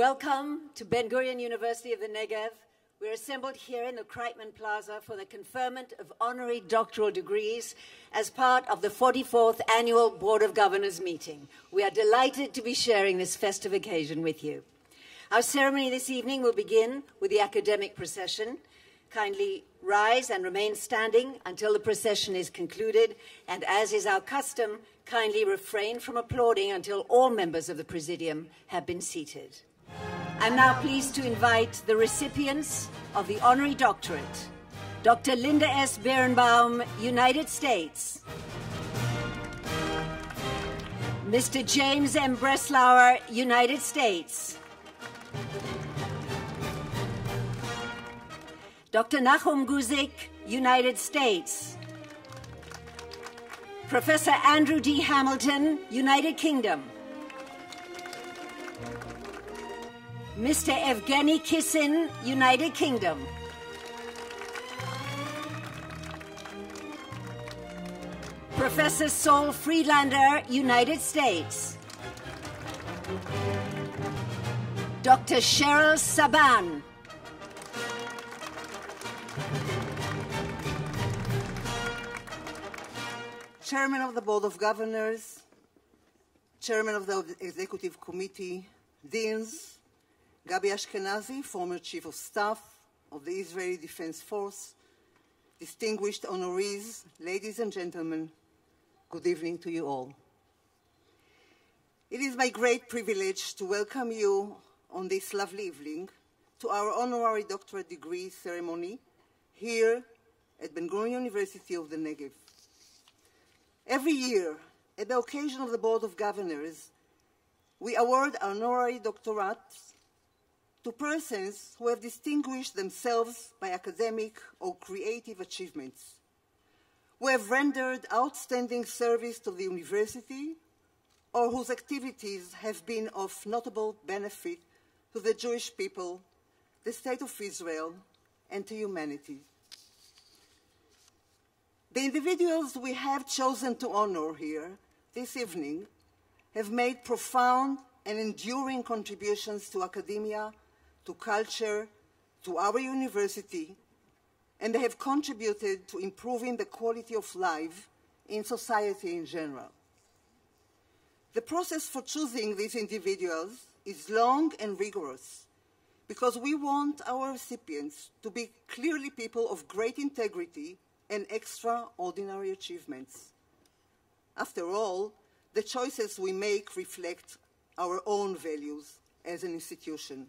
Welcome to Ben-Gurion University of the Negev. We're assembled here in the Kreitman Plaza for the conferment of honorary doctoral degrees as part of the 44th Annual Board of Governors meeting. We are delighted to be sharing this festive occasion with you. Our ceremony this evening will begin with the academic procession. Kindly rise and remain standing until the procession is concluded, and as is our custom, kindly refrain from applauding until all members of the Presidium have been seated. I'm now pleased to invite the recipients of the Honorary Doctorate. Dr. Linda S. Birnbaum, United States. Mr. James M. Breslauer, United States. Dr. Nachum Guzik, United States. Professor Andrew D. Hamilton, United Kingdom. Mr. Evgeny Kissin, United Kingdom. Professor Saul Friedlander, United States. Dr. Cheryl Saban. Chairman of the Board of Governors, Chairman of the Executive Committee, Deans, Gabi Ashkenazi, former Chief of Staff of the Israeli Defense Force, distinguished honorees, ladies and gentlemen, good evening to you all. It is my great privilege to welcome you on this lovely evening to our honorary doctorate degree ceremony here at Ben-Gurion University of the Negev. Every year, at the occasion of the Board of Governors, we award honorary doctorates to persons who have distinguished themselves by academic or creative achievements, who have rendered outstanding service to the university, or whose activities have been of notable benefit to the Jewish people, the State of Israel, and to humanity. The individuals we have chosen to honor here this evening have made profound and enduring contributions to academia, to culture, to our university, and they have contributed to improving the quality of life in society in general. The process for choosing these individuals is long and rigorous because we want our recipients to be clearly people of great integrity and extraordinary achievements. After all, the choices we make reflect our own values as an institution.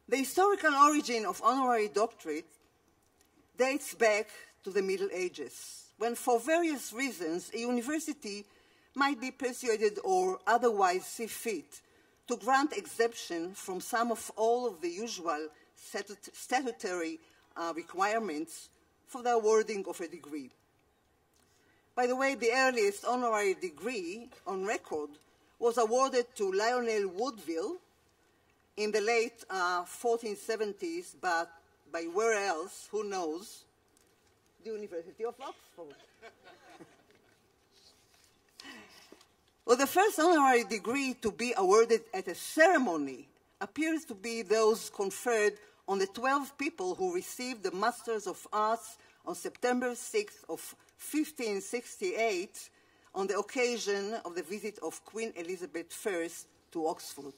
The historical origin of honorary doctorate dates back to the Middle Ages, when for various reasons a university might be persuaded or otherwise see fit to grant exemption from some of all of the usual statutory requirements for the awarding of a degree. By the way, the earliest honorary degree on record was awarded to Lionel Woodville in the late 1470s, but by where else, who knows? The University of Oxford. Well, the first honorary degree to be awarded at a ceremony appears to be those conferred on the 12 people who received the Masters of Arts on September 6th of 1568 on the occasion of the visit of Queen Elizabeth I to Oxford.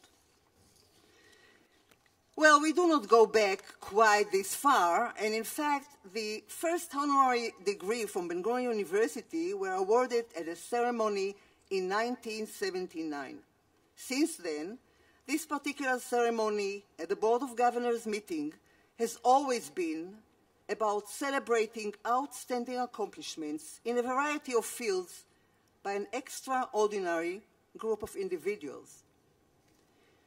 Well, we do not go back quite this far, and in fact, the first honorary degree from Ben-Gurion University were awarded at a ceremony in 1979. Since then, this particular ceremony at the Board of Governors meeting has always been about celebrating outstanding accomplishments in a variety of fields by an extraordinary group of individuals.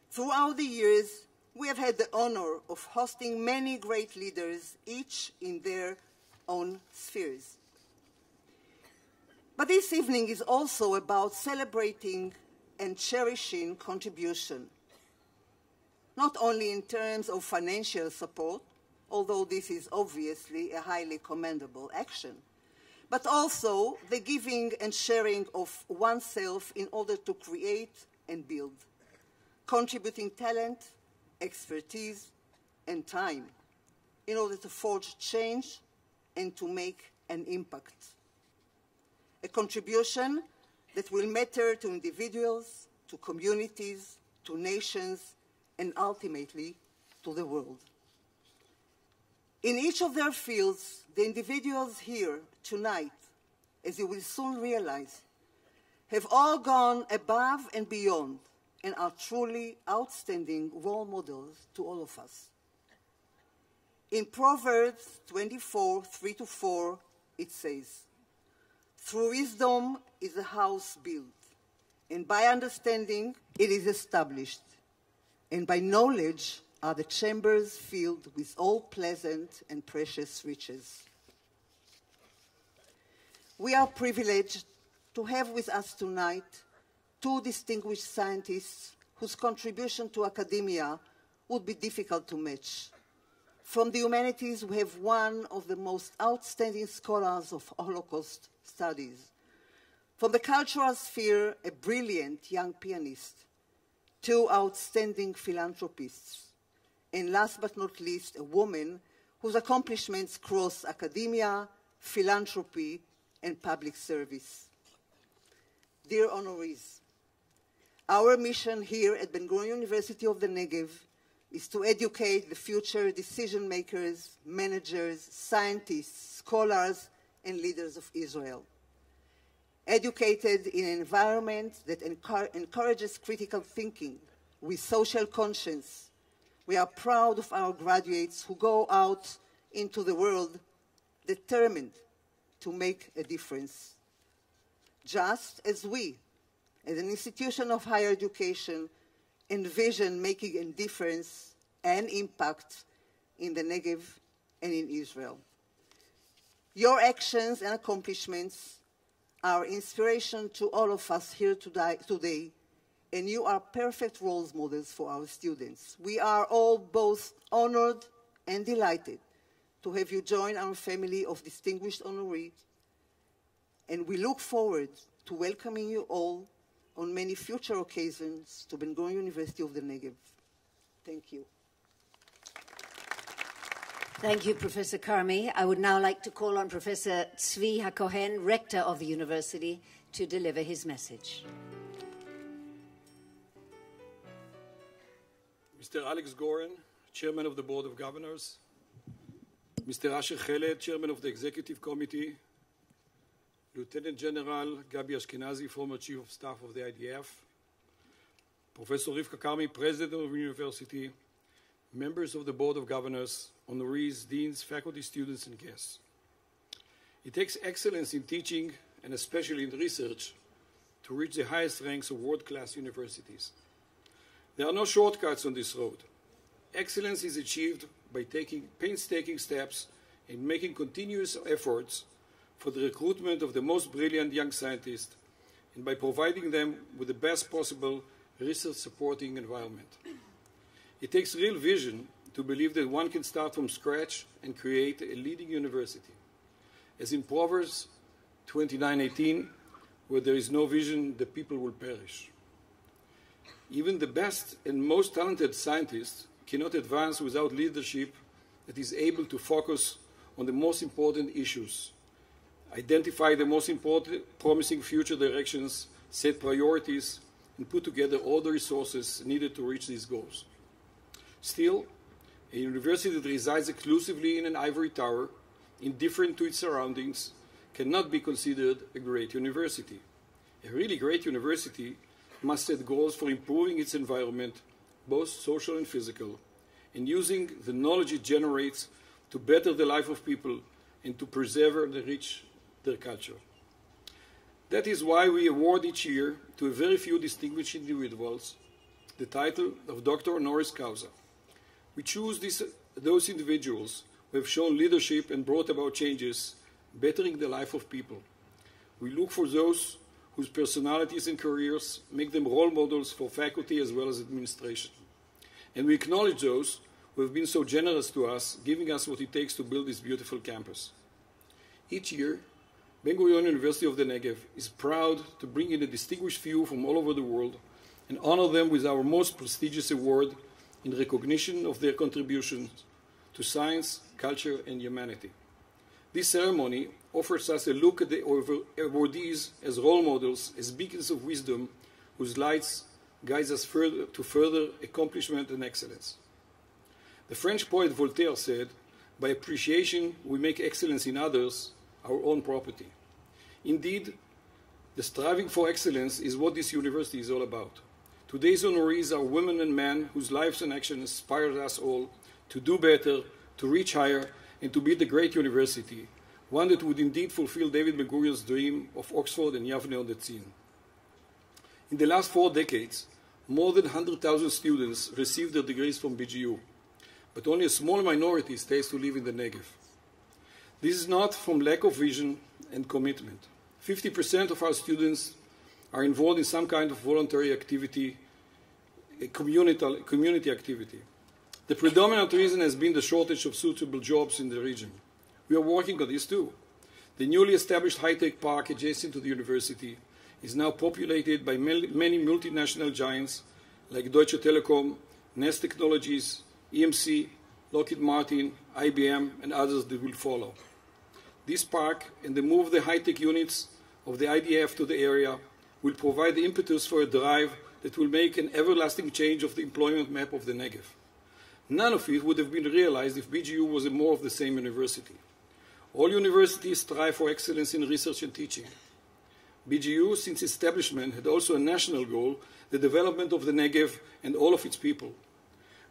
Throughout the years, we have had the honor of hosting many great leaders, each in their own spheres. But this evening is also about celebrating and cherishing contribution, not only in terms of financial support, although this is obviously a highly commendable action, but also the giving and sharing of oneself in order to create and build. contributing talent, expertise, and time in order to forge change and to make an impact. A contribution that will matter to individuals, to communities, to nations, and ultimately to the world. In each of their fields, the individuals here tonight, as you will soon realize, have all gone above and beyond and are truly outstanding role models to all of us. In Proverbs 24, 3-4, it says, "Through wisdom is a house built, and by understanding it is established, and by knowledge are the chambers filled with all pleasant and precious riches." We are privileged to have with us tonight two distinguished scientists whose contribution to academia would be difficult to match. From the humanities, we have one of the most outstanding scholars of Holocaust studies. From the cultural sphere, a brilliant young pianist, two outstanding philanthropists, and last but not least, a woman whose accomplishments cross academia, philanthropy, and public service. Dear honorees, our mission here at Ben-Gurion University of the Negev is to educate the future decision makers, managers, scientists, scholars, and leaders of Israel. Educated in an environment that encourages critical thinking with social conscience, we are proud of our graduates who go out into the world determined to make a difference. Just as we, as an institution of higher education, envision making a difference and impact in the Negev and in Israel. Your actions and accomplishments are inspiration to all of us here today, and you are perfect role models for our students. We are all both honored and delighted to have you join our family of distinguished honorees, and we look forward to welcoming you all on many future occasions to Ben-Gurion University of the Negev. Thank you. Thank you, Professor Karmi. I would now like to call on Professor Tzvi HaKohen, Rector of the University, to deliver his message. Mr. Alex Goren, Chairman of the Board of Governors, Mr. Asher Khaled, Chairman of the Executive Committee, Lieutenant General Gabi Ashkenazi, former Chief of Staff of the IDF, Professor Rivka Karmi, President of the University, members of the Board of Governors, honorees, deans, faculty, students, and guests. It takes excellence in teaching, and especially in research, to reach the highest ranks of world-class universities. There are no shortcuts on this road. Excellence is achieved by taking painstaking steps and making continuous efforts for the recruitment of the most brilliant young scientists, and by providing them with the best possible research-supporting environment. It takes real vision to believe that one can start from scratch and create a leading university. As in Proverbs 29:18, where there is no vision, the people will perish. Even the best and most talented scientists cannot advance without leadership that is able to focus on the most important issues, identify the most important, promising future directions, set priorities, and put together all the resources needed to reach these goals. Still, a university that resides exclusively in an ivory tower, indifferent to its surroundings, cannot be considered a great university. A really great university must set goals for improving its environment, both social and physical, and using the knowledge it generates to better the life of people and to preserve and enrich their culture. That is why we award each year to a very few distinguished individuals the title of Doctor Honoris Causa. We choose those individuals who have shown leadership and brought about changes, bettering the life of people. We look for those whose personalities and careers make them role models for faculty as well as administration. And we acknowledge those who have been so generous to us, giving us what it takes to build this beautiful campus. Each year, Ben-Gurion University of the Negev is proud to bring in a distinguished few from all over the world and honor them with our most prestigious award in recognition of their contributions to science, culture, and humanity. This ceremony offers us a look at the awardees as role models, as beacons of wisdom whose lights guides us to further accomplishment and excellence. The French poet Voltaire said, "By appreciation, we make excellence in others our own property." Indeed, the striving for excellence is what this university is all about. Today's honorees are women and men whose lives and actions inspired us all to do better, to reach higher, and to build a great university, one that would indeed fulfill David Ben-Gurion's dream of Oxford and Yavne on the Tzin. In the last 4 decades, more than 100,000 students received their degrees from BGU, but only a small minority stays to live in the Negev. This is not from lack of vision and commitment. 50% of our students are involved in some kind of voluntary activity, a community activity. The predominant reason has been the shortage of suitable jobs in the region. We are working on this too. The newly established high-tech park adjacent to the university is now populated by many multinational giants like Deutsche Telekom, Nest Technologies, EMC, Lockheed Martin, IBM, and others that will follow. This park and the move of the high-tech units of the IDF to the area will provide the impetus for a drive that will make an everlasting change of the employment map of the Negev. None of it would have been realized if BGU was a more of the same university. All universities strive for excellence in research and teaching. BGU, since establishment, had also a national goal, the development of the Negev and all of its people.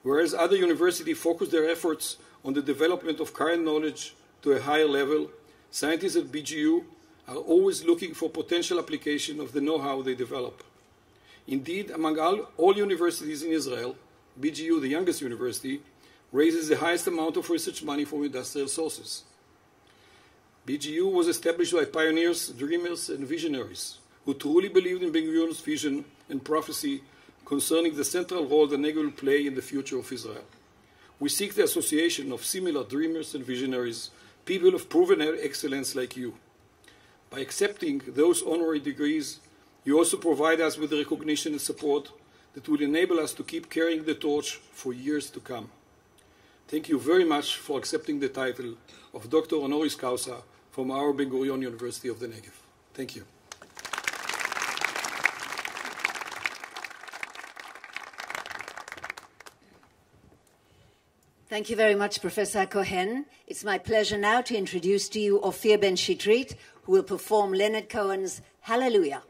Whereas other universities focus their efforts on the development of current knowledge to a higher level, scientists at BGU are always looking for potential application of the know-how they develop. Indeed, among all universities in Israel, BGU, the youngest university, raises the highest amount of research money from industrial sources. BGU was established by pioneers, dreamers, and visionaries who truly believed in Ben-Gurion's vision and prophecy concerning the central role the Negev will play in the future of Israel. We seek the association of similar dreamers and visionaries, people of proven excellence like you. By accepting those honorary degrees, you also provide us with the recognition and support that will enable us to keep carrying the torch for years to come. Thank you very much for accepting the title of Dr. Honoris Causa from our Ben-Gurion University of the Negev. Thank you. Thank you very much, Professor Cohen. It's my pleasure now to introduce to you Ophir Ben-Shitrit, who will perform Leonard Cohen's Hallelujah.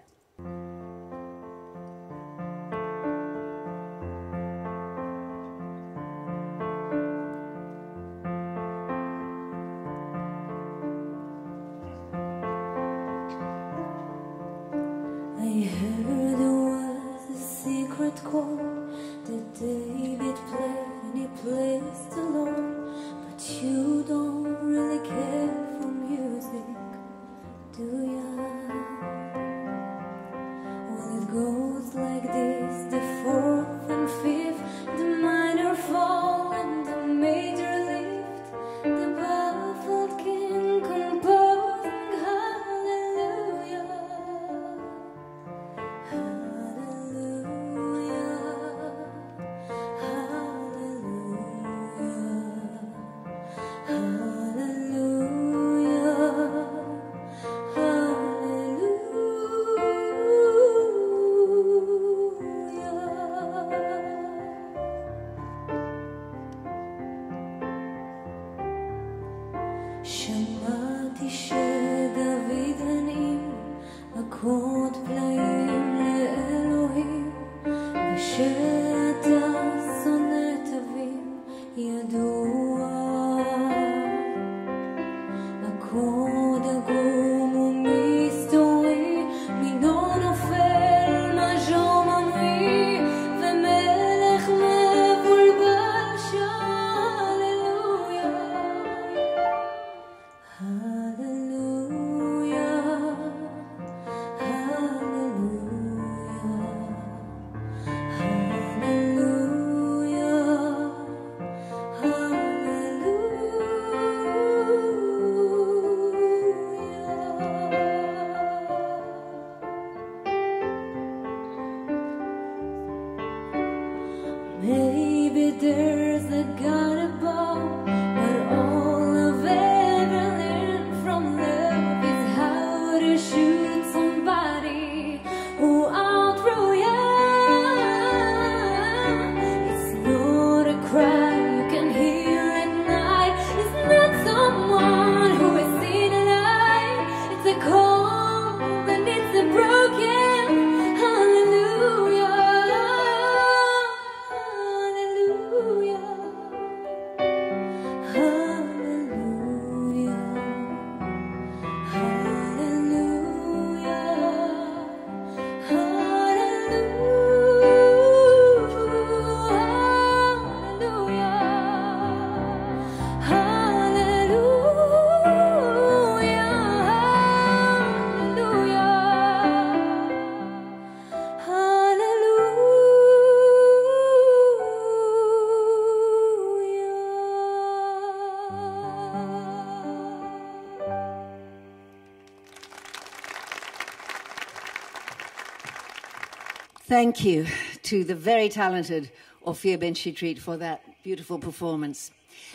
Thank you to the very talented Ophir Ben-Shitrit for that beautiful performance.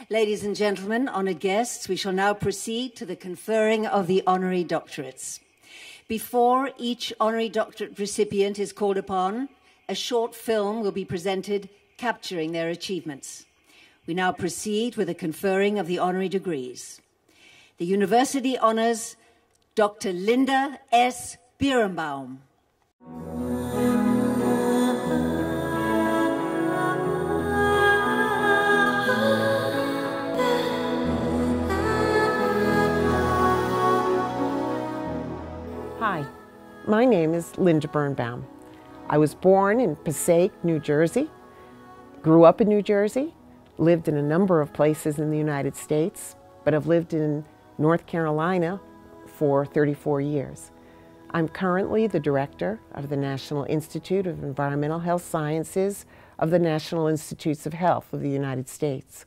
Ladies and gentlemen, honored guests, we shall now proceed to the conferring of the honorary doctorates. Before each honorary doctorate recipient is called upon, a short film will be presented capturing their achievements. We now proceed with the conferring of the honorary degrees. The university honors Dr. Linda S. Birnbaum. Hi, my name is Linda Birnbaum. I was born in Passaic, New Jersey, grew up in New Jersey, lived in a number of places in the United States, but have lived in North Carolina for 34 years. I'm currently the director of the National Institute of Environmental Health Sciences of the National Institutes of Health of the United States.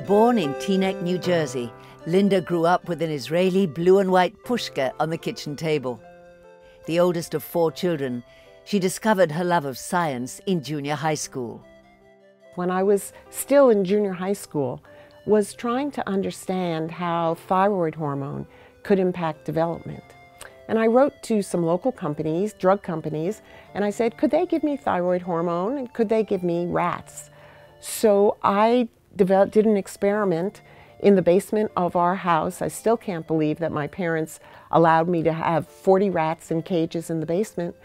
Born in Teaneck, New Jersey, Linda grew up with an Israeli blue and white pushka on the kitchen table. The oldest of 4 children, she discovered her love of science in junior high school. When I was still in junior high school, was trying to understand how thyroid hormone could impact development. And I wrote to some local companies, drug companies, and I said, could they give me thyroid hormone and could they give me rats? So I did an experiment in the basement of our house. I still can't believe that my parents allowed me to have 40 rats in cages in the basement,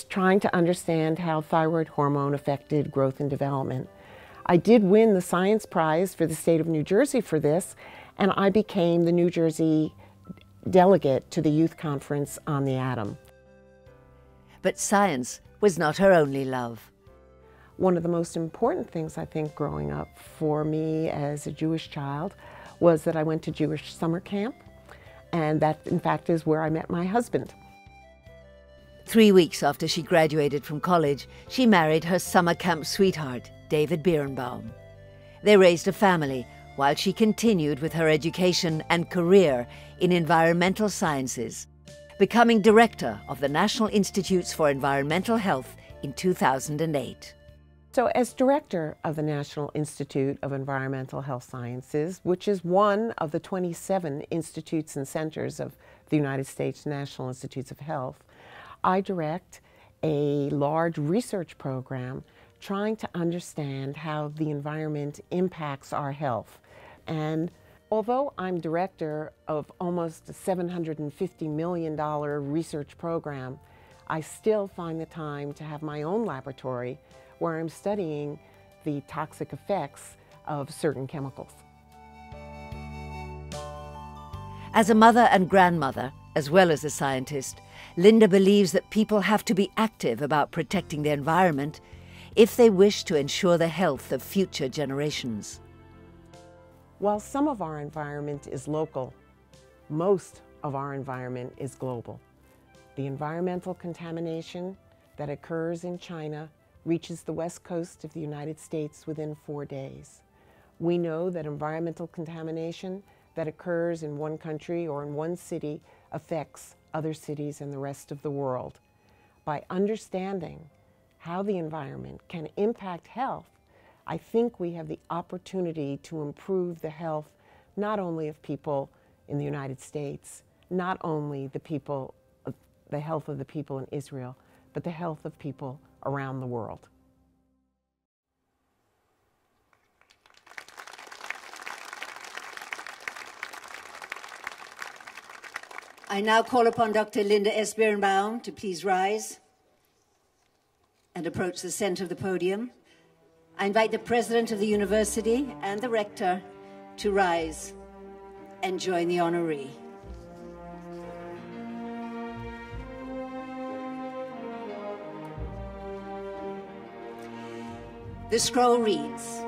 trying to understand how thyroid hormone affected growth and development. I did win the science prize for the state of New Jersey for this, and I became the New Jersey delegate to the Youth Conference on the Atom. But science was not her only love. One of the most important things, I think, growing up for me as a Jewish child was that I went to Jewish summer camp, and that, in fact, is where I met my husband. 3 weeks after she graduated from college, she married her summer camp sweetheart, David Birnbaum. They raised a family while she continued with her education and career in environmental sciences, becoming director of the National Institutes for Environmental Health in 2008. So as director of the National Institute of Environmental Health Sciences, which is one of the 27 institutes and centers of the United States National Institutes of Health, I direct a large research program trying to understand how the environment impacts our health. And although I'm director of almost a $750 million research program, I still find the time to have my own laboratory where I'm studying the toxic effects of certain chemicals. As a mother and grandmother, as well as a scientist, Linda believes that people have to be active about protecting the environment if they wish to ensure the health of future generations. While some of our environment is local, most of our environment is global. The environmental contamination that occurs in China reaches the west coast of the United States within 4 days. We know that environmental contamination that occurs in one country or in one city affects other cities and the rest of the world. By understanding how the environment can impact health, I think we have the opportunity to improve the health not only of people in the United States, not only the health of the people in Israel, but the health of people around the world. I now call upon Dr. Linda S. Birnbaum to please rise and approach the center of the podium. I invite the president of the university and the rector to rise and join the honoree. The scroll reads,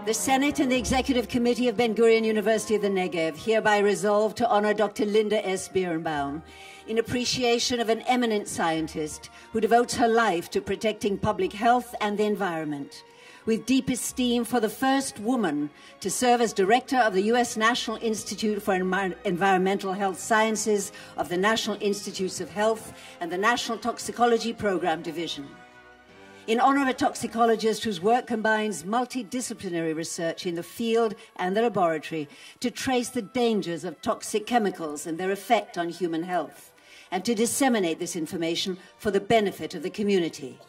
"The Senate and the Executive Committee of Ben-Gurion University of the Negev hereby resolve to honor Dr. Linda S. Birnbaum in appreciation of an eminent scientist who devotes her life to protecting public health and the environment. with deep esteem for the first woman to serve as director of the U.S. National Institute for Environmental Health Sciences of the National Institutes of Health and the National Toxicology Program Division. In honor of a toxicologist whose work combines multidisciplinary research in the field and the laboratory to trace the dangers of toxic chemicals and their effect on human health, and to disseminate this information for the benefit of the community.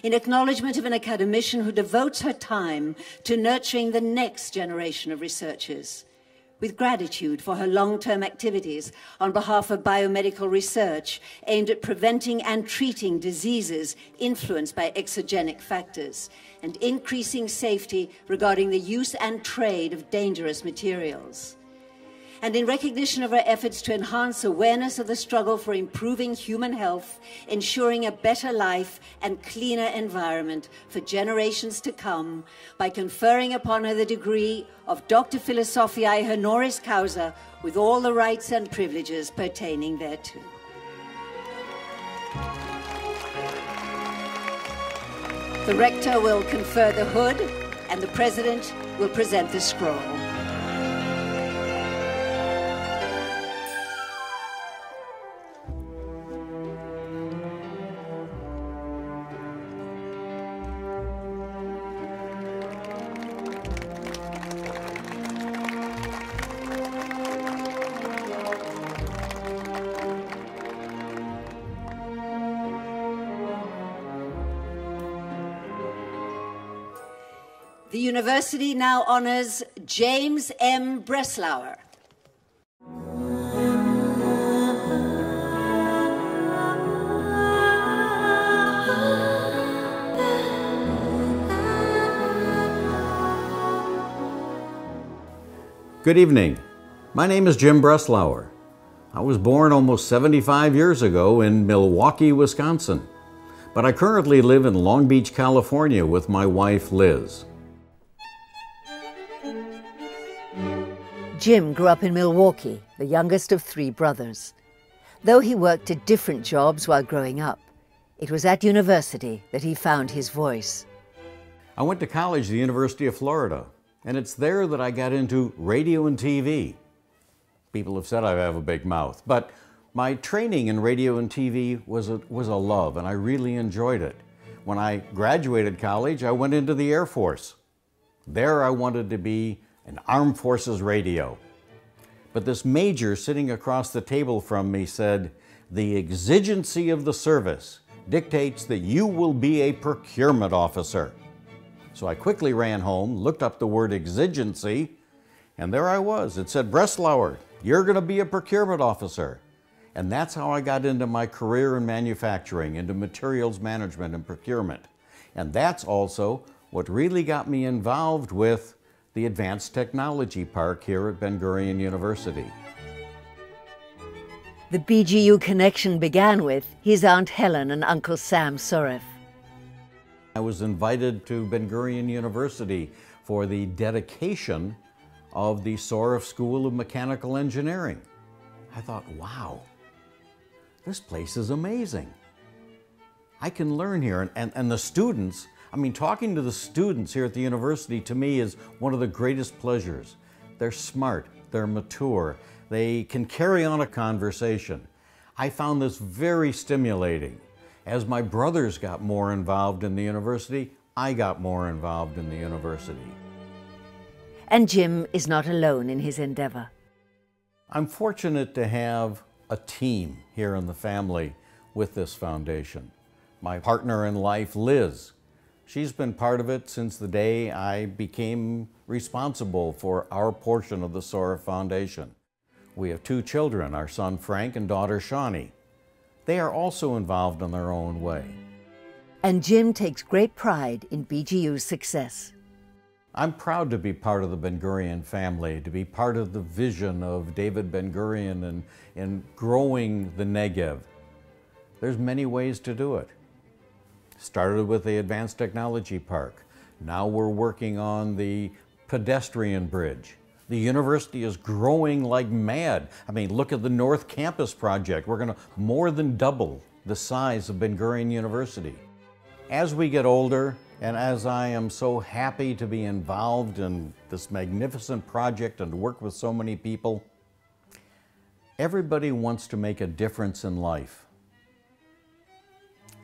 In acknowledgement of an academician who devotes her time to nurturing the next generation of researchers, with gratitude for her long-term activities on behalf of biomedical research aimed at preventing and treating diseases influenced by exogenic factors, and increasing safety regarding the use and trade of dangerous materials. And in recognition of our efforts to enhance awareness of the struggle for improving human health, ensuring a better life and cleaner environment for generations to come, by conferring upon her the degree of Doctor Philosophiae Honoris Causa with all the rights and privileges pertaining thereto. The rector will confer the hood, and the president will present the scroll. The university now honors James M. Breslauer. Good evening. My name is Jim Breslauer. I was born almost 75 years ago in Milwaukee, Wisconsin, but I currently live in Long Beach, California with my wife, Liz. Jim grew up in Milwaukee, the youngest of 3 brothers. Though he worked at different jobs while growing up, it was at university that he found his voice. I went to college at the University of Florida, and it's there that I got into radio and TV. People have said I have a big mouth, but my training in radio and TV was a love, and I really enjoyed it. When I graduated college, I went into the Air Force. There I wanted to be an Armed Forces radio. But this major sitting across the table from me said, "The exigency of the service dictates that you will be a procurement officer." So I quickly ran home, looked up the word exigency, and there I was. It said, "Breslauer, you're going to be a procurement officer." And that's how I got into my career in manufacturing, into materials management and procurement. And that's also what really got me involved with the Advanced Technology Park here at Ben-Gurion University. The BGU connection began with his Aunt Helen and Uncle Sam Soref. I was invited to Ben-Gurion University for the dedication of the Soref School of Mechanical Engineering. I thought, wow, this place is amazing. I can learn here, and the students, I mean, talking to the students here at the university to me is one of the greatest pleasures. They're smart, they're mature, they can carry on a conversation. I found this very stimulating. As my brothers got more involved in the university, I got more involved in the university. And Jim is not alone in his endeavor. I'm fortunate to have a team here in the family with this foundation. My partner in life, Liz, she's been part of it since the day I became responsible for our portion of the Soref Foundation. We have 2 children, our son Frank and daughter Shawnee. They are also involved in their own way. And Jim takes great pride in BGU's success. I'm proud to be part of the Ben-Gurion family, to be part of the vision of David Ben-Gurion in growing the Negev. There's many ways to do it. Started with the Advanced Technology Park. Now we're working on the pedestrian bridge. The university is growing like mad. I mean, look at the North Campus project. We're going to more than double the size of Ben-Gurion University. As we get older And as I am so happy to be involved in this magnificent project and to work with so many people, everybody wants to make a difference in life.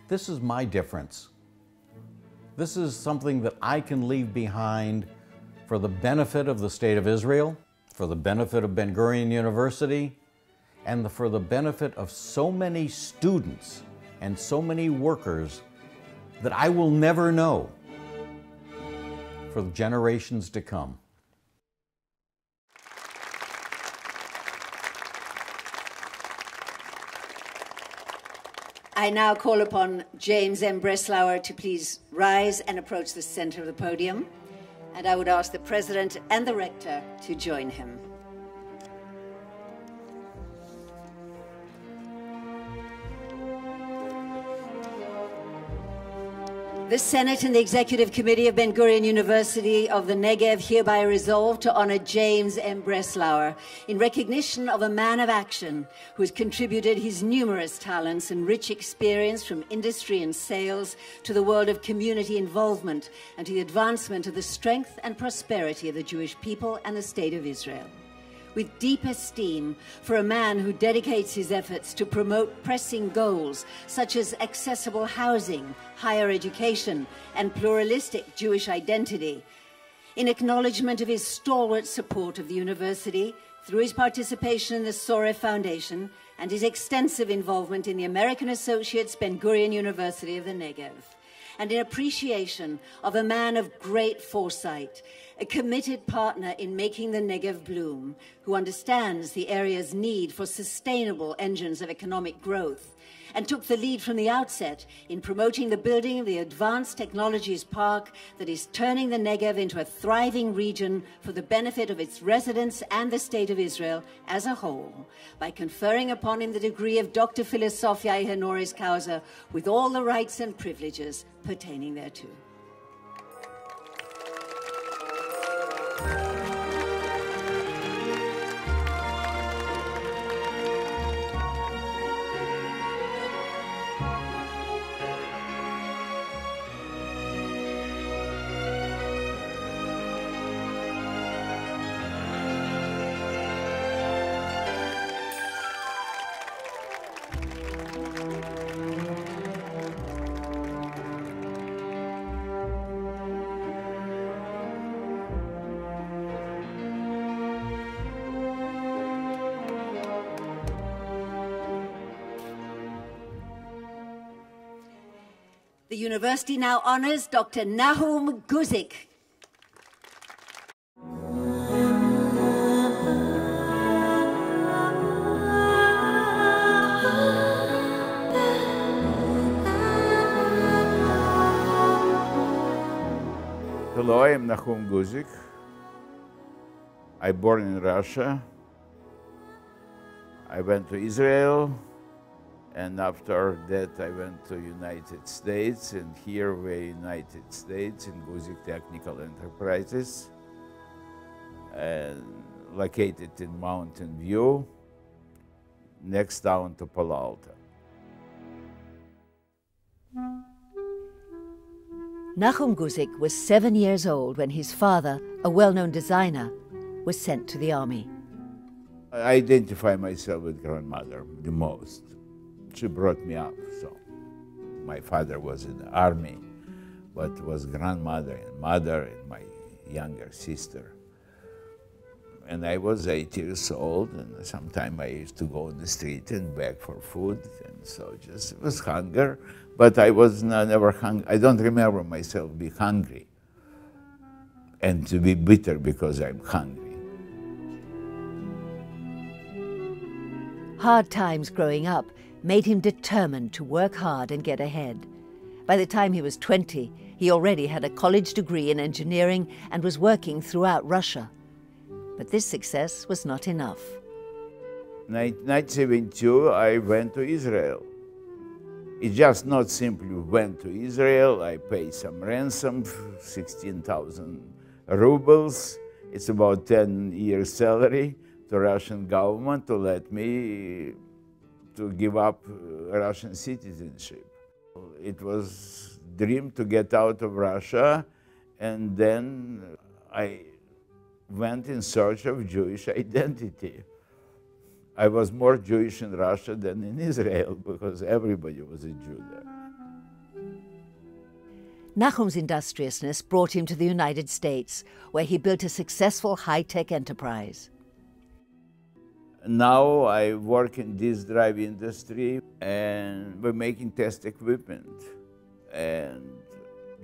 This is my difference. This is something that I can leave behind for the benefit of the State of Israel, for the benefit of Ben-Gurion University, and for the benefit of so many students and so many workers that I will never know for the generations to come. I now call upon James M. Breslauer to please rise and approach the center of the podium. And I would ask the President and the Rector to join him. The Senate and the Executive Committee of Ben-Gurion University of the Negev hereby resolve to honor James M. Breslauer in recognition of a man of action who has contributed his numerous talents and rich experience from industry and sales to the world of community involvement and to the advancement of the strength and prosperity of the Jewish people and the State of Israel. With deep esteem for a man who dedicates his efforts to promote pressing goals such as accessible housing, higher education, and pluralistic Jewish identity. In acknowledgement of his stalwart support of the university through his participation in the Soreh Foundation and his extensive involvement in the American Associates Ben-Gurion University of the Negev. And in appreciation of a man of great foresight, a committed partner in making the Negev bloom, who understands the area's need for sustainable engines of economic growth, and took the lead from the outset in promoting the building of the Advanced Technologies Park that is turning the Negev into a thriving region for the benefit of its residents and the State of Israel as a whole, by conferring upon him the degree of Dr. Philosophiae Honoris Causa with all the rights and privileges pertaining thereto. The university now honors Dr. Nahum Guzik. Hello, I'm Nahum Guzik. I born in Russia. I went to Israel, and after that I went to United States, and here we're United States in Guzik Technical Enterprises, and located in Mountain View, next town to Palo Alto. Nahum Guzik was 7 years old when his father, a well-known designer, was sent to the army. I identify myself with grandmother the most. She brought me up, so my father was in the army, but was grandmother and mother and my younger sister. And I was 8 years old, and sometimes I used to go on the street and beg for food, and so just it was hunger, but I was never hungry. I don't remember myself be hungry and to be bitter because I'm hungry. Hard times growing up made him determined to work hard and get ahead. By the time he was 20, he already had a college degree in engineering and was working throughout Russia. But this success was not enough. In 1972, I went to Israel. It just not simply went to Israel. I paid some ransom, 16,000 rubles. It's about 10 years salary to Russian government to let me to give up Russian citizenship. It was dream to get out of Russia, and then I went in search of Jewish identity. I was more Jewish in Russia than in Israel because everybody was a Jew there. Nachum's industriousness brought him to the United States, where he built a successful high-tech enterprise. Now I work in disk drive industry, and we're making test equipment. And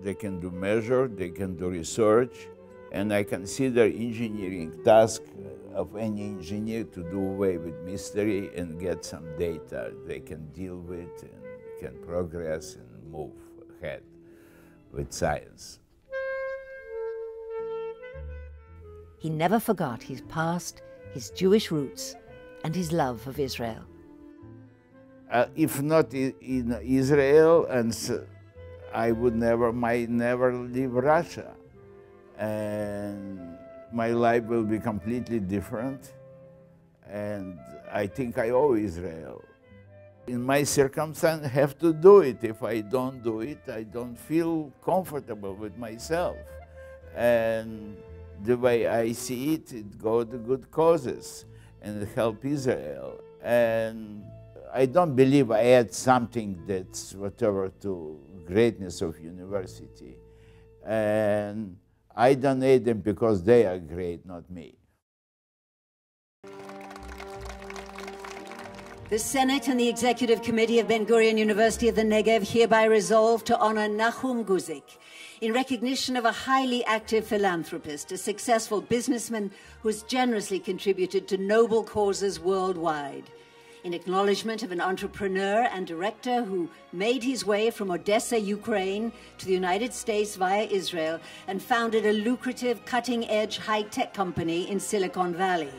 they can do measure, they can do research, and I consider engineering task of any engineer to do away with mystery and get some data they can deal with and can progress and move ahead with science. He never forgot his past, his Jewish roots, and his love of Israel. If not in Israel, and I would might never leave Russia. And my life will be completely different. And I think I owe Israel. In my circumstance, I have to do it. If I don't do it, I don't feel comfortable with myself. And the way I see it, it goes to good causes and help Israel. And I don't believe I add something that's whatever to greatness of university. And I donate them because they are great, not me. The Senate and the Executive Committee of Ben-Gurion University of the Negev hereby resolve to honor Nachum Guzik in recognition of a highly active philanthropist, a successful businessman who has generously contributed to noble causes worldwide. In acknowledgement of an entrepreneur and director who made his way from Odessa, Ukraine, to the United States via Israel and founded a lucrative, cutting-edge high-tech company in Silicon Valley.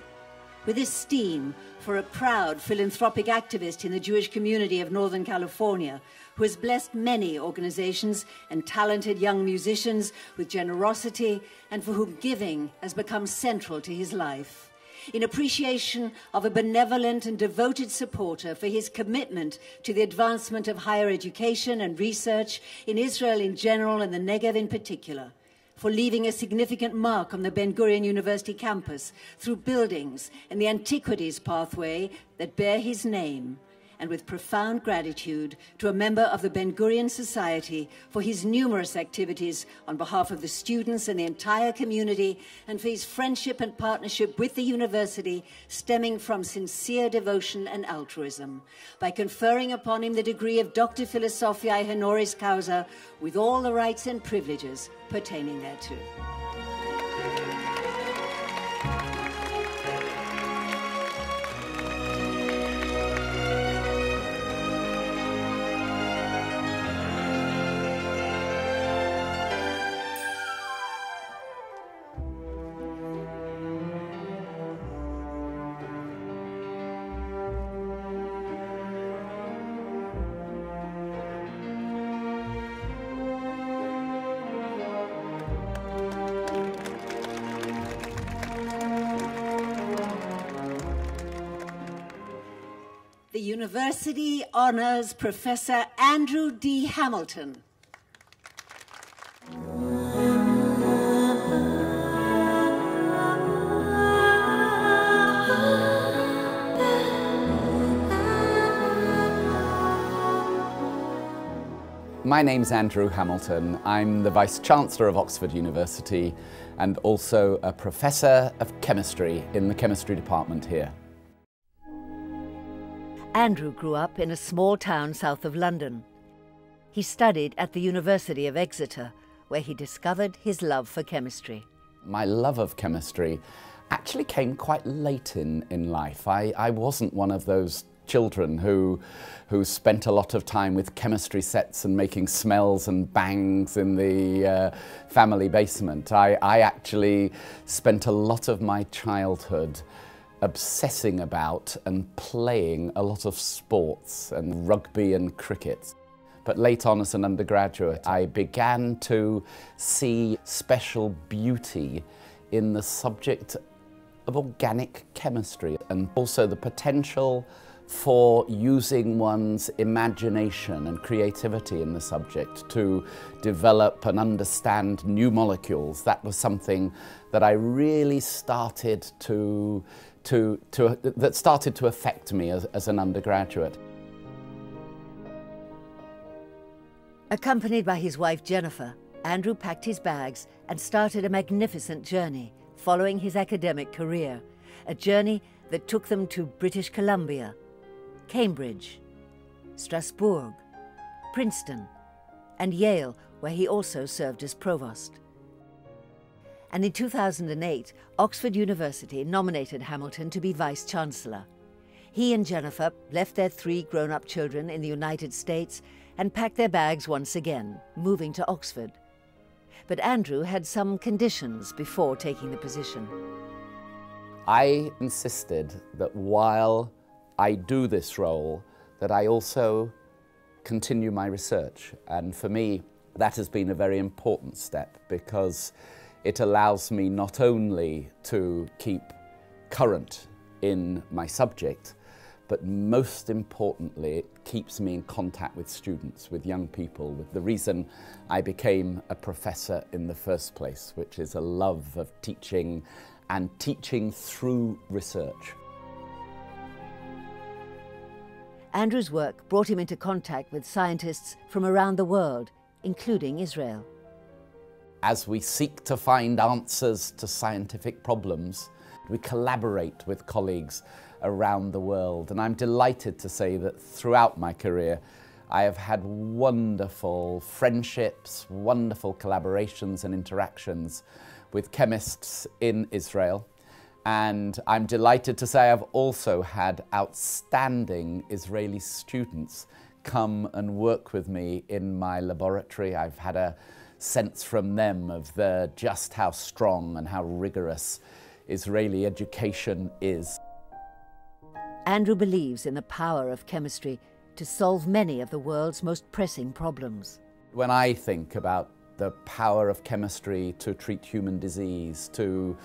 With esteem for a proud philanthropic activist in the Jewish community of Northern California, who has blessed many organizations and talented young musicians with generosity, and for whom giving has become central to his life. In appreciation of a benevolent and devoted supporter for his commitment to the advancement of higher education and research in Israel in general and the Negev in particular, for leaving a significant mark on the Ben-Gurion University campus through buildings and the antiquities pathway that bear his name, and with profound gratitude to a member of the Ben-Gurion Society for his numerous activities on behalf of the students and the entire community, and for his friendship and partnership with the university stemming from sincere devotion and altruism, by conferring upon him the degree of Doctor Philosophiae Honoris Causa with all the rights and privileges pertaining thereto. The university honors Professor Andrew D. Hamilton. My name's Andrew Hamilton. I'm the Vice-Chancellor of Oxford University and also a Professor of Chemistry in the Chemistry Department here. Andrew grew up in a small town south of London. He studied at the University of Exeter, where he discovered his love for chemistry. My love of chemistry actually came quite late in life. I wasn't one of those children who spent a lot of time with chemistry sets and making smells and bangs in the family basement. I actually spent a lot of my childhood obsessing about and playing a lot of sports and rugby and cricket. But late on as an undergraduate, I began to see special beauty in the subject of organic chemistry and also the potential for using one's imagination and creativity in the subject to develop and understand new molecules. That was something that I really started that started to affect me as an undergraduate. Accompanied by his wife Jennifer, Andrew packed his bags and started a magnificent journey following his academic career, a journey that took them to British Columbia, Cambridge, Strasbourg, Princeton, and Yale, where he also served as provost. And in 2008, Oxford University nominated Hamilton to be Vice-Chancellor. He and Jennifer left their 3 grown-up children in the United States and packed their bags once again, moving to Oxford. But Andrew had some conditions before taking the position. I insisted that while I do this role, that I also continue my research. And for me, that has been a very important step because it allows me not only to keep current in my subject, but most importantly, it keeps me in contact with students, with young people, with the reason I became a professor in the first place, which is a love of teaching and teaching through research. Andrew's work brought him into contact with scientists from around the world, including Israel. As we seek to find answers to scientific problems, we collaborate with colleagues around the world. And I'm delighted to say that throughout my career, I have had wonderful friendships, wonderful collaborations and interactions with chemists in Israel. And I'm delighted to say I've also had outstanding Israeli students come and work with me in my laboratory. I've had a sense from them of just how strong and how rigorous Israeli education is. Andrew believes in the power of chemistry to solve many of the world's most pressing problems. When I think about the power of chemistry to treat human disease, to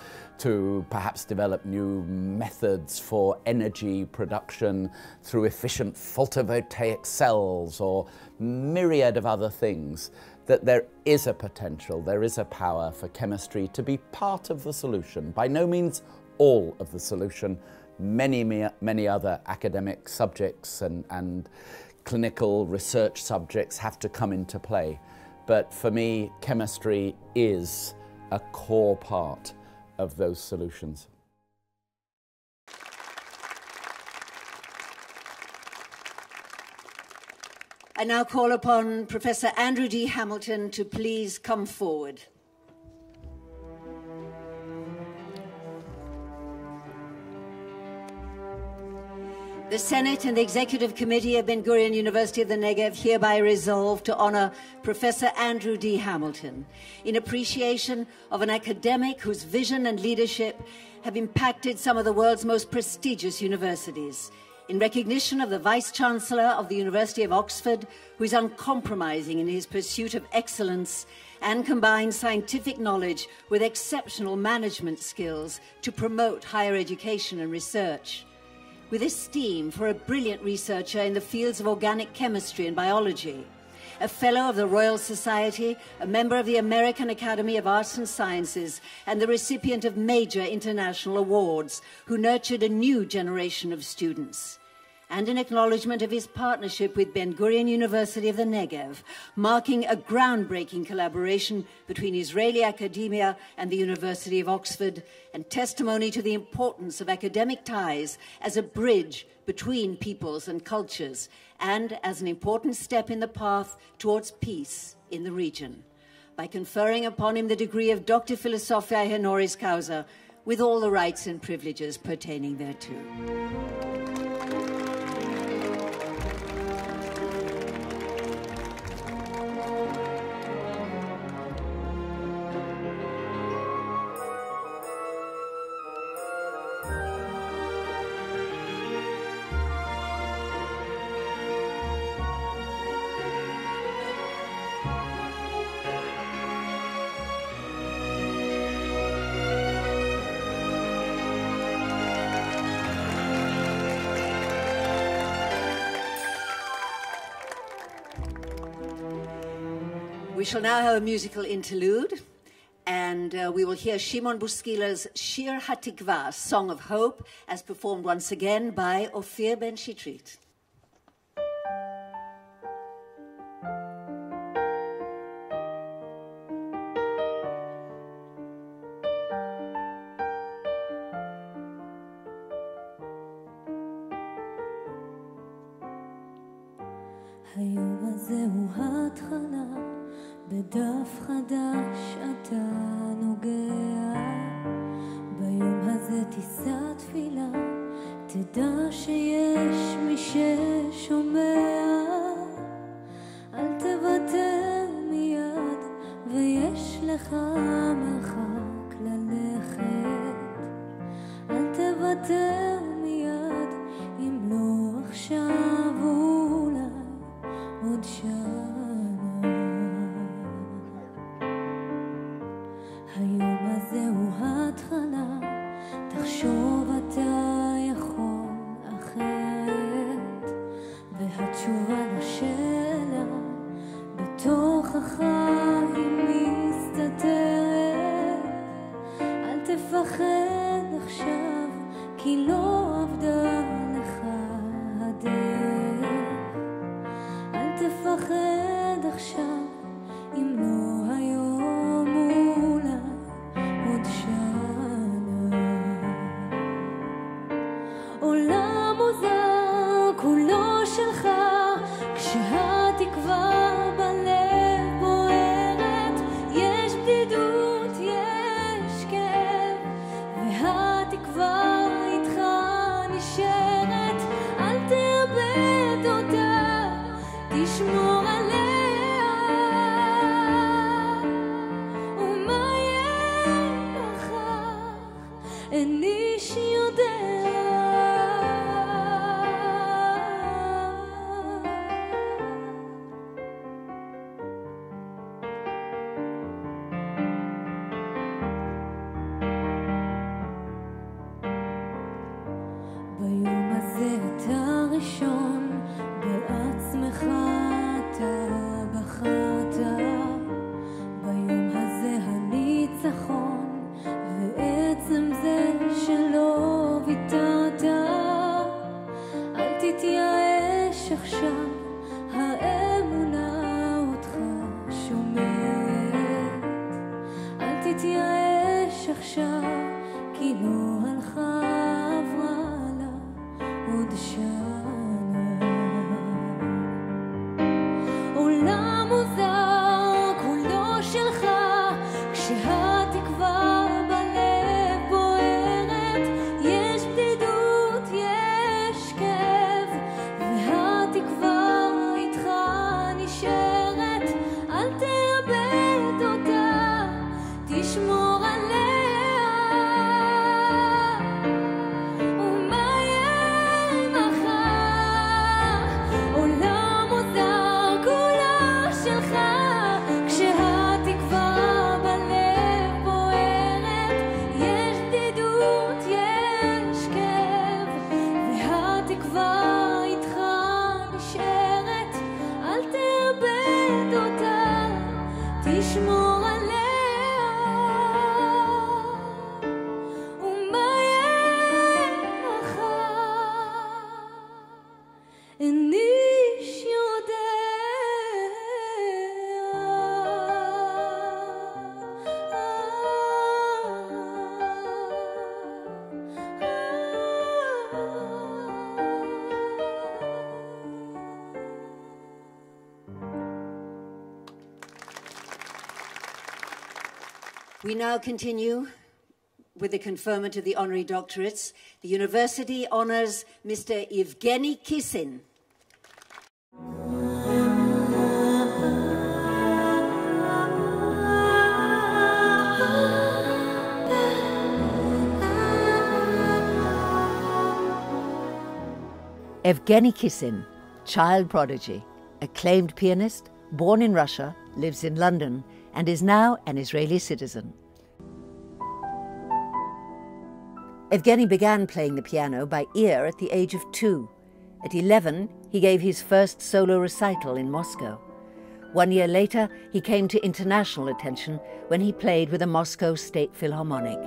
perhaps develop new methods for energy production through efficient photovoltaic cells or myriad of other things, that there is a potential, there is a power for chemistry to be part of the solution. By no means all of the solution. Many other academic subjects and clinical research subjects have to come into play. But for me, chemistry is a core part of those solutions. I now call upon Professor Andrew D. Hamilton to please come forward. The Senate and the Executive Committee of Ben-Gurion University of the Negev hereby resolve to honor Professor Andrew D. Hamilton in appreciation of an academic whose vision and leadership have impacted some of the world's most prestigious universities, in recognition of the Vice-Chancellor of the University of Oxford, who is uncompromising in his pursuit of excellence and combines scientific knowledge with exceptional management skills to promote higher education and research. With esteem for a brilliant researcher in the fields of organic chemistry and biology, a Fellow of the Royal Society, a member of the American Academy of Arts and Sciences, and the recipient of major international awards, who nurtured a new generation of students. And in acknowledgement of his partnership with Ben-Gurion University of the Negev, marking a groundbreaking collaboration between Israeli academia and the University of Oxford, and testimony to the importance of academic ties as a bridge between peoples and cultures, and as an important step in the path towards peace in the region, by conferring upon him the degree of Doctor Philosophiae Honoris Causa, with all the rights and privileges pertaining thereto. We shall now have a musical interlude, and we will hear Shimon Buskila's Shir HaTikva, Song of Hope, as performed once again by Ophir Ben Shitrit. היום הזה הוא התחלה, בדף חדש אתה נוגע. ביום הזה תישא תפילה, תדע שיש מי ששומע. אל תוותר מיד, ויש לך מרחק ללכת. אל תוותר מיד, אם לא עכשיו אולי עוד שנה. היום הזה הוא התחלה, תחשוב אתה יכול אחרת, והתשובה לשאלה בתוך החיים מסתתרת. אל תפחד עכשיו, כי לא עבדה לך הדרך. אל תפחד עכשיו, אם לא היום אולי עוד שנה. עולם מוזר כולו שלך, כשהתקווה בלב בוערת. יש בדידות, יש כאב, והתקווה איתך נשארת. אל תאבד אותה, תשמור עליה. ומה יהיה מחר, אין איש יודע. ביום הזה אתה ראשון, בעצמך אתה בחרת. ביום הזה הניצחון, ועצם זה שלא ויתרת. אל תתייאש עכשיו, האמונה אותך שומרת. אל תתייאש עכשיו, כי לא הלכה עברה לה עוד שנה. עולם מוזר כולו שלך, כשהתקווה בלב בוערת. יש בדידות, יש כאב, והתקווה איתך נשארת. אל תאבד אותה, תשמור עליה. ומה יהיה מחר, עולם מוזר כולו שלך, כשהתקווה בלב בוערת. יש בדידות, יש כאב, והתקווה איתך נשארת. אל תאבד אותה, תשמור עליה. ומה יהיה מחר, אין איש יודע. We now continue with the conferment of the honorary doctorates. The university honors Mr. Evgeny Kisin. Evgeny Kisin, child prodigy, acclaimed pianist, born in Russia, lives in London, and is now an Israeli citizen. Evgeny began playing the piano by ear at the age of 2. At 11, he gave his first solo recital in Moscow. 1 year later, he came to international attention when he played with the Moscow State Philharmonic.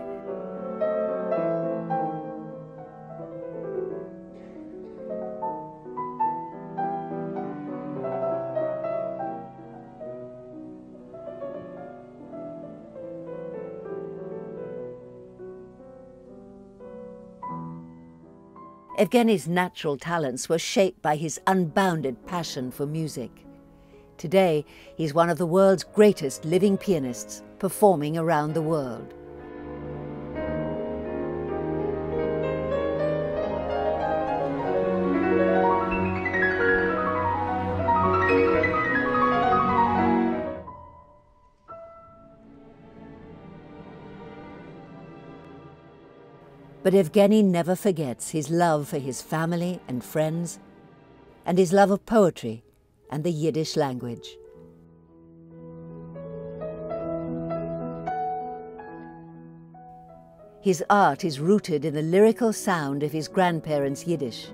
Evgeny's natural talents were shaped by his unbounded passion for music. Today, he's one of the world's greatest living pianists, performing around the world. But Evgeny never forgets his love for his family and friends, and his love of poetry and the Yiddish language. His art is rooted in the lyrical sound of his grandparents' Yiddish,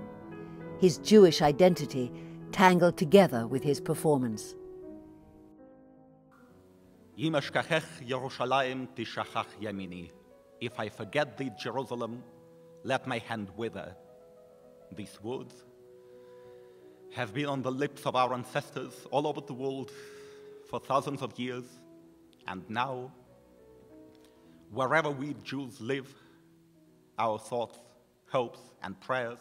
his Jewish identity tangled together with his performance. If I forget thee, Jerusalem, let my hand wither. These words have been on the lips of our ancestors all over the world for thousands of years, and now, wherever we Jews live, our thoughts, hopes, and prayers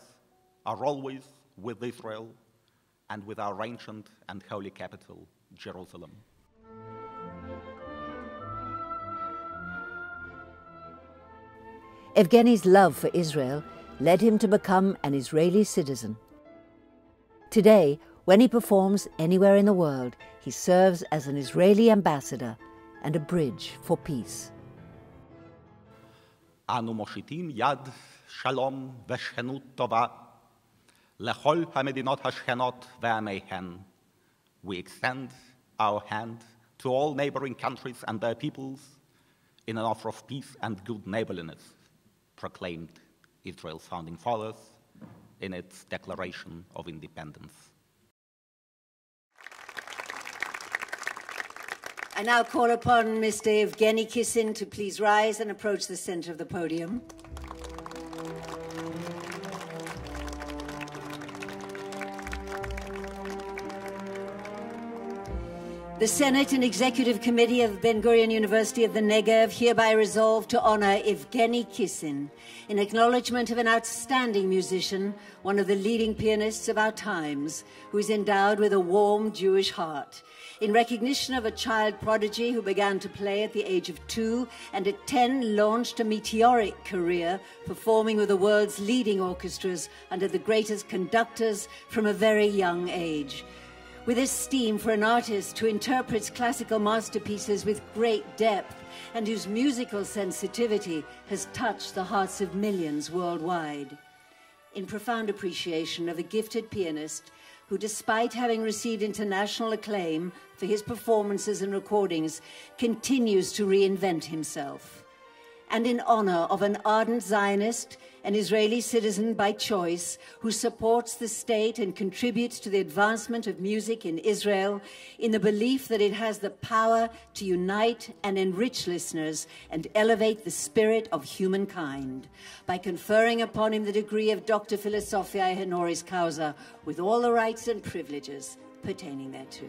are always with Israel and with our ancient and holy capital, Jerusalem. Evgeny's love for Israel led him to become an Israeli citizen. Today, when he performs anywhere in the world, he serves as an Israeli ambassador and a bridge for peace. Anu moshitim yad shalom v'shchenut tova lechol hamedinot hashchenot ve'ameihen. We extend our hand to all neighboring countries and their peoples in an offer of peace and good neighborliness, proclaimed Israel's founding fathers in its Declaration of Independence. I now call upon Mr. Evgeny Kissin to please rise and approach the center of the podium. The Senate and Executive Committee of Ben-Gurion University of the Negev hereby resolve to honor Evgeny Kissin in acknowledgement of an outstanding musician, one of the leading pianists of our times, who is endowed with a warm Jewish heart. In recognition of a child prodigy who began to play at the age of 2 and at 10 launched a meteoric career performing with the world's leading orchestras under the greatest conductors from a very young age. With esteem for an artist who interprets classical masterpieces with great depth and whose musical sensitivity has touched the hearts of millions worldwide. In profound appreciation of a gifted pianist who, despite having received international acclaim for his performances and recordings, continues to reinvent himself. And in honor of an ardent Zionist, an Israeli citizen by choice, who supports the state and contributes to the advancement of music in Israel in the belief that it has the power to unite and enrich listeners and elevate the spirit of humankind, by conferring upon him the degree of Doctor Philosophiae Honoris Causa with all the rights and privileges pertaining thereto.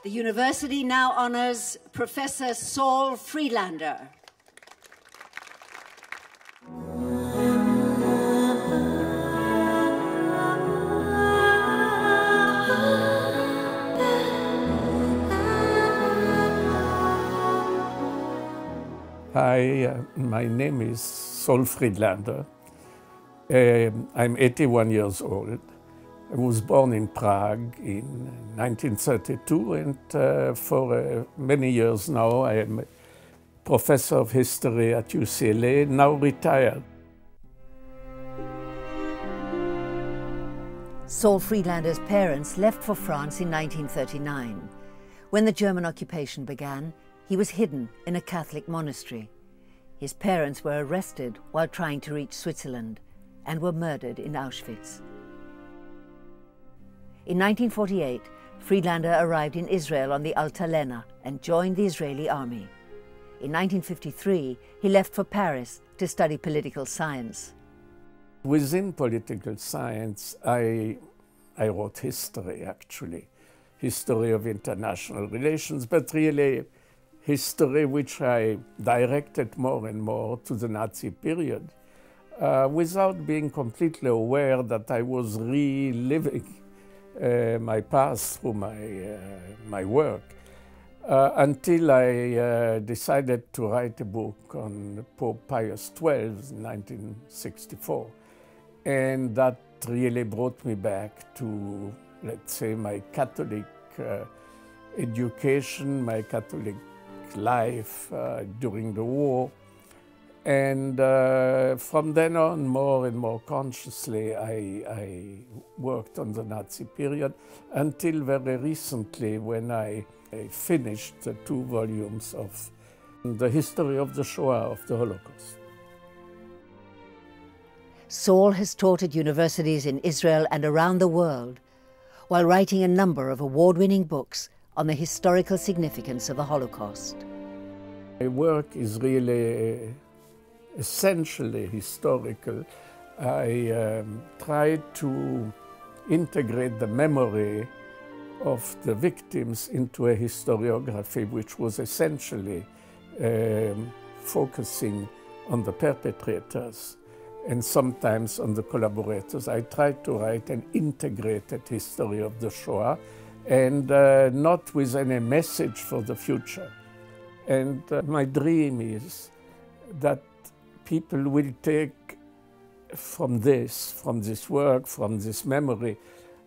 The university now honors Professor Saul Friedlander. Hi, my name is Saul Friedlander. I'm 81 years old. I was born in Prague in 1932, and for many years now I am a professor of history at UCLA, now retired. Saul Friedlander's parents left for France in 1939. When the German occupation began, he was hidden in a Catholic monastery. His parents were arrested while trying to reach Switzerland and were murdered in Auschwitz. In 1948, Friedlander arrived in Israel on the Altalena and joined the Israeli army. In 1953, he left for Paris to study political science. Within political science, I wrote history, actually. History of international relations, but really history which I directed more and more to the Nazi period, without being completely aware that I was reliving my past through my work, until I decided to write a book on Pope Pius XII in 1964. And that really brought me back to, let's say, my Catholic education, my Catholic life during the war. And from then on, more and more consciously, I worked on the Nazi period until very recently, when I finished the 2 volumes of the history of the Shoah, of the Holocaust. Saul has taught at universities in Israel and around the world, while writing a number of award-winning books on the historical significance of the Holocaust. My work is really essentially historical. I tried to integrate the memory of the victims into a historiography which was essentially focusing on the perpetrators and sometimes on the collaborators. I tried to write an integrated history of the Shoah, and not with any message for the future. And my dream is that people will take from this work, from this memory,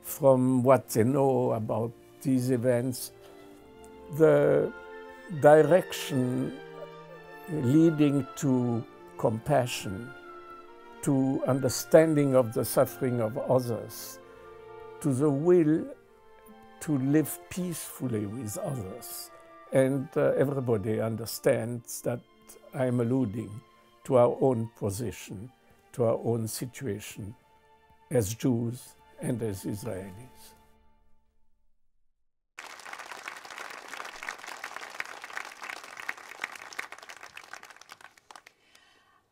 from what they know about these events, the direction leading to compassion, to understanding of the suffering of others, to the will to live peacefully with others. And everybody understands that I'm alluding to our own position, to our own situation as Jews and as Israelis.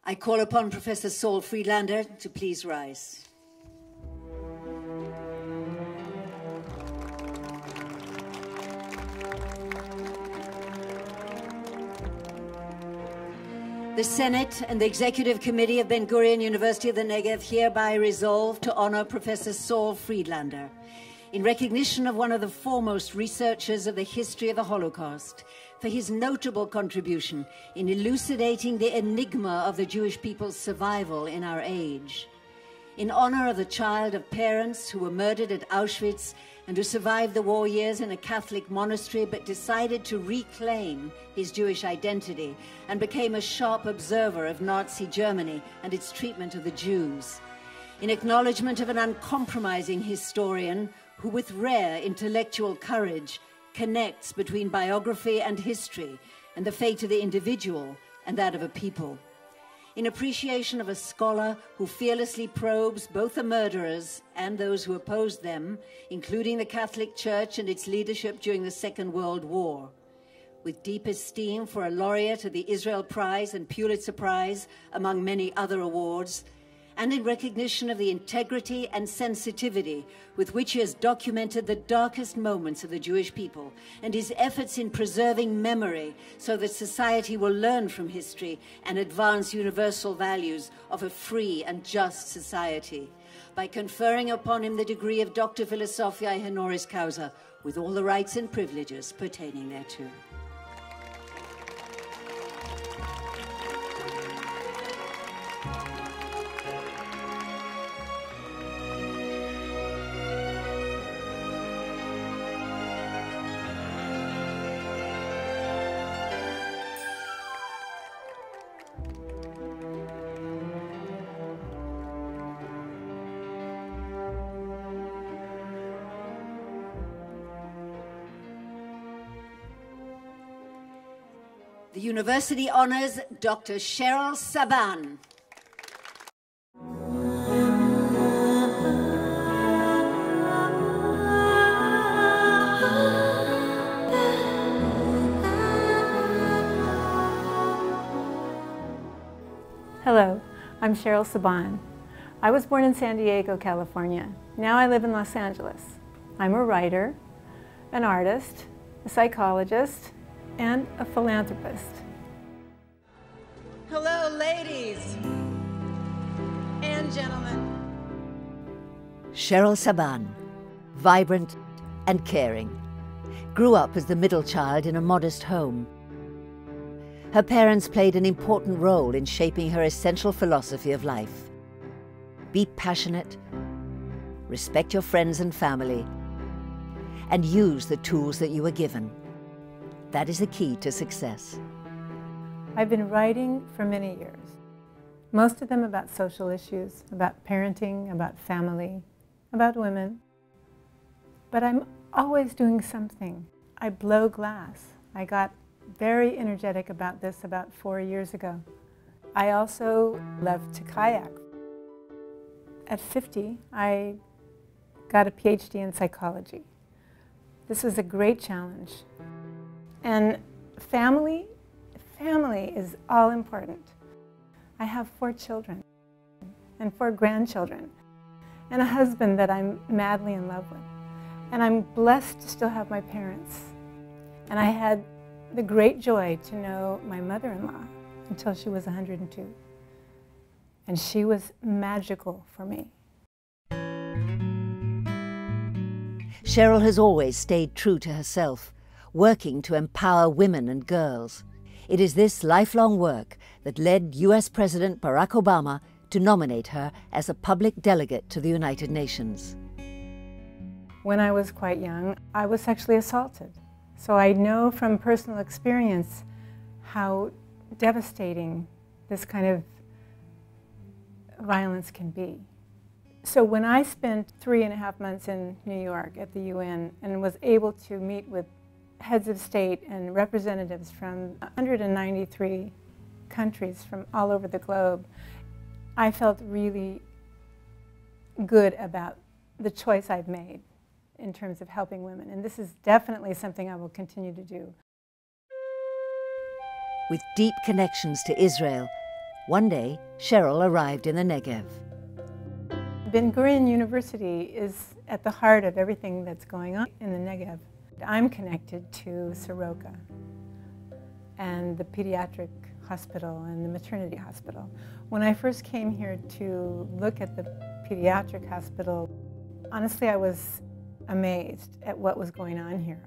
I call upon Professor Saul Friedlander to please rise. The Senate and the Executive Committee of Ben-Gurion University of the Negev hereby resolve to honor Professor Saul Friedlander in recognition of one of the foremost researchers of the history of the Holocaust, for his notable contribution in elucidating the enigma of the Jewish people's survival in our age. In honor of the child of parents who were murdered at Auschwitz and who survived the war years in a Catholic monastery but decided to reclaim his Jewish identity and became a sharp observer of Nazi Germany and its treatment of the Jews. In acknowledgement of an uncompromising historian who, with rare intellectual courage, connects between biography and history and the fate of the individual and that of a people. In appreciation of a scholar who fearlessly probes both the murderers and those who opposed them, including the Catholic Church and its leadership during the Second World War. With deep esteem for a laureate of the Israel Prize and Pulitzer Prize, among many other awards, and in recognition of the integrity and sensitivity with which he has documented the darkest moments of the Jewish people and his efforts in preserving memory so that society will learn from history and advance universal values of a free and just society, by conferring upon him the degree of Doctor Philosophiae Honoris Causa with all the rights and privileges pertaining thereto. The university honors Dr. Cheryl Saban. Hello, I'm Cheryl Saban. I was born in San Diego, California. Now I live in Los Angeles. I'm a writer, an artist, a psychologist, and a philanthropist. Hello, ladies and gentlemen. Cheryl Saban, vibrant and caring, grew up as the middle child in a modest home. Her parents played an important role in shaping her essential philosophy of life. Be passionate, respect your friends and family, and use the tools that you were given. That is the key to success. I've been writing for many years, most of them about social issues, about parenting, about family, about women. But I'm always doing something. I blow glass. I got very energetic about this about 4 years ago. I also love to kayak. At 50, I got a PhD in psychology. This was a great challenge. And family is all important. I have 4 children and 4 grandchildren and a husband that I'm madly in love with. And I'm blessed to still have my parents. And I had the great joy to know my mother-in-law until she was 102. And she was magical for me. Cheryl has always stayed true to herself, working to empower women and girls. It is this lifelong work that led US President Barack Obama to nominate her as a public delegate to the United Nations. When I was quite young, I was sexually assaulted. So I know from personal experience how devastating this kind of violence can be. So when I spent 3.5 months in New York at the UN and was able to meet with heads of state and representatives from 193 countries from all over the globe, I felt really good about the choice I've made in terms of helping women. And this is definitely something I will continue to do. With deep connections to Israel, one day Cheryl arrived in the Negev. Ben-Gurion University is at the heart of everything that's going on in the Negev. I'm connected to Soroka and the pediatric hospital and the maternity hospital. When I first came here to look at the pediatric hospital, honestly, I was amazed at what was going on here.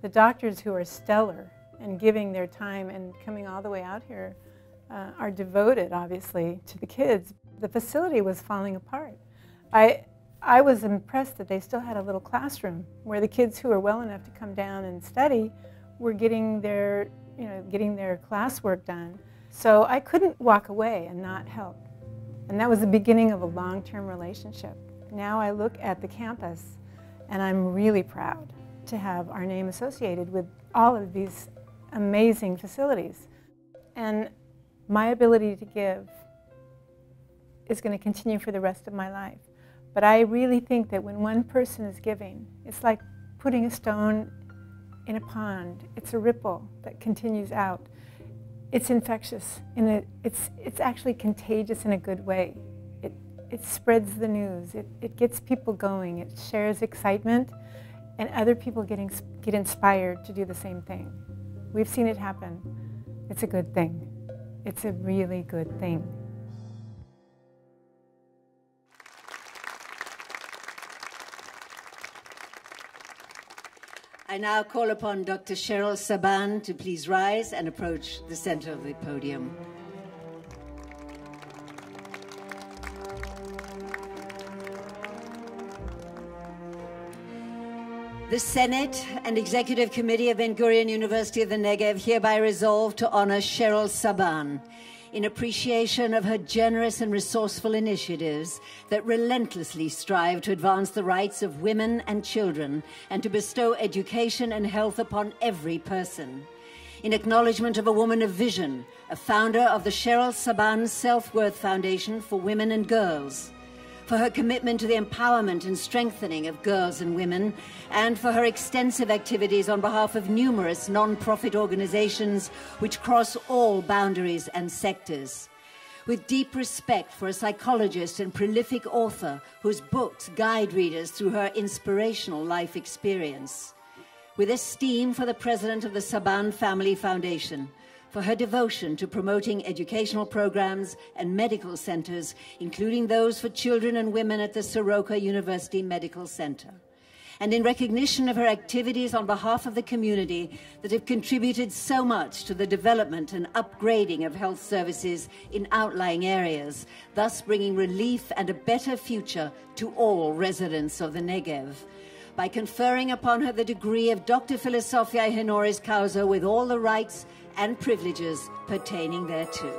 The doctors who are stellar and giving their time and coming all the way out here are devoted, obviously, to the kids. The facility was falling apart. I was impressed that they still had a little classroom where the kids who were well enough to come down and study were getting their classwork done. So I couldn't walk away and not help. And that was the beginning of a long-term relationship. Now I look at the campus and I'm really proud to have our name associated with all of these amazing facilities. And my ability to give is going to continue for the rest of my life. But I really think that when one person is giving, it's like putting a stone in a pond. It's a ripple that continues out. It's infectious. It's actually contagious in a good way. It spreads the news. It gets people going. It shares excitement, and other people get inspired to do the same thing. We've seen it happen. It's a good thing. It's a really good thing. I now call upon Dr. Cheryl Saban to please rise and approach the center of the podium. The Senate and Executive Committee of Ben-Gurion University of the Negev hereby resolve to honor Cheryl Saban in appreciation of her generous and resourceful initiatives that relentlessly strive to advance the rights of women and children and to bestow education and health upon every person. in acknowledgement of a woman of vision, a founder of the Cheryl Saban Self-Worth Foundation for Women and Girls, for her commitment to the empowerment and strengthening of girls and women, and for her extensive activities on behalf of numerous non-profit organizations which cross all boundaries and sectors. With deep respect for a psychologist and prolific author whose books guide readers through her inspirational life experience. With esteem for the president of the Saban Family Foundation, for her devotion to promoting educational programs and medical centers, including those for children and women at the Soroka University Medical Center. And in recognition of her activities on behalf of the community that have contributed so much to the development and upgrading of health services in outlying areas, thus bringing relief and a better future to all residents of the Negev. By conferring upon her the degree of Doctor Philosophiae Honoris Causa with all the rights and privileges pertaining thereto.